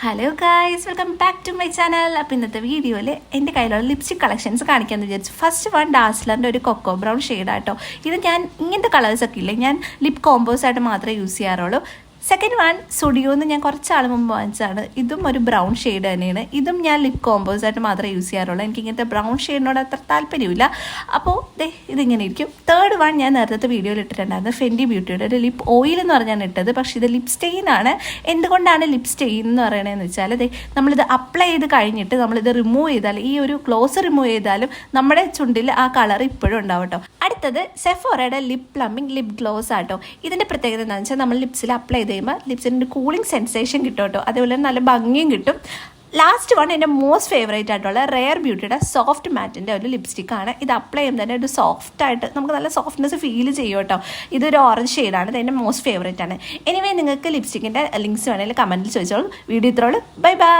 Hello guys, welcome back to my channel. അപ്പോൾ ഇന്നത്തെ വീഡിയോയിൽ എൻ്റെ കയ്യിലുള്ള ലിപ്സ്റ്റിക് കളക്ഷൻസ് കാണിക്കാമെന്ന് വിചാരിച്ചു. ഫസ്റ്റ് വൺ ഡാസ്ലറിൻ്റെ ഒരു കൊക്കോ ബ്രൗൺ ഷെയ്ഡാട്ടോ. ഇത് ഞാൻ ഇങ്ങനത്തെ കളേഴ്സൊക്കെ ഇല്ലേ, ഞാൻ ലിപ് കോമ്പോസായിട്ട് മാത്രമേ യൂസ് ചെയ്യാറുള്ളൂ. സെക്കൻഡ് വൺ സ്റ്റുഡിയോന്ന് ഞാൻ കുറച്ചാൾ മുമ്പ് വാങ്ങിച്ചതാണ്. ഇതും ഒരു ബ്രൗൺ ഷെയ്ഡ് തന്നെയാണ്. ഇതും ഞാൻ ലിപ് കോമ്പോസായിട്ട് മാത്രമേ യൂസ് ചെയ്യാറുള്ളൂ. എനിക്ക് ഇങ്ങനത്തെ ബ്രൗൺ ഷെയ്ഡിനോട് അത്ര താല്പര്യമില്ല. അപ്പോൾ ഇതിങ്ങനെ ഇരിക്കും. തേർഡ് വൺ ഞാൻ നേരത്തെ വീഡിയോയിൽ ഇട്ടിട്ടുണ്ടായിരുന്നു. ഫെൻഡി ബ്യൂട്ടിയുടെ ഒരു ലിപ് ഓയിൽ എന്ന് പറഞ്ഞാണ് ഇട്ടത്. പക്ഷേ ഇത് ലിപ് സ്റ്റെയിൻ ആണ്. എന്തുകൊണ്ടാണ് ലിപ് സ്റ്റെയിൻ എന്ന് പറയണതെന്ന് വെച്ചാൽ നമ്മളിത് അപ്ലൈ ചെയ്ത് കഴിഞ്ഞിട്ട് നമ്മളിത് റിമൂവ് ചെയ്താൽ, ഈ ഒരു ഗ്ലോസ് റിമൂവ് ചെയ്താലും നമ്മുടെ ചുണ്ടിൽ ആ കളർ ഇപ്പോഴും ഉണ്ടാവും കേട്ടോ. അടുത്തത് സെഫോറയുടെ ലിപ് പ്ലമ്മിങ് ലിപ് ഗ്ലോസ് ആട്ടോ. ഇതിൻ്റെ പ്രത്യേകത എന്താണെന്ന് വെച്ചാൽ നമ്മൾ ലിപ്സിൽ അപ്ലൈ ചെയ്ത് കഴിയുമ്പോൾ ലിപ്സിൻ്റെ കൂളിംഗ് സെൻസേഷൻ കിട്ടും കേട്ടോ. അതേപോലെ നല്ല ഭംഗിയും കിട്ടും. ലാസ്റ്റ് വൺ എൻ്റെ മോസ്റ്റ് ഫേവറേറ്റ് ആയിട്ടുള്ള റെയർ ബ്യൂട്ടിയുടെ സോഫ്റ്റ് മാറ്റിൻ്റെ ഒരു ലിപ്സ്റ്റിക്കാണ്. ഇത് അപ്ലൈ ചെയ്യുമ്പോൾ തന്നെ ഒരു സോഫ്റ്റായിട്ട് നമുക്ക് നല്ല സോഫ്റ്റ്നെസ് ഫീൽ ചെയ്യും കേട്ടോ. ഇതൊരു ഓറഞ്ച് ഷെയ്ഡാണ്. ഇത് എൻ്റെ മോസ്റ്റ് ഫേവറേറ്റ് ആണ്. എനിവേ നിങ്ങൾക്ക് ലിപ്സ്റ്റിക്കിൻ്റെ ലിങ്ക്സ് വേണമെങ്കിൽ കമൻറ്റിൽ ചോദിച്ചോളൂ. വീഡിയോ ഇത്രയുള്ളൂ. Bye by.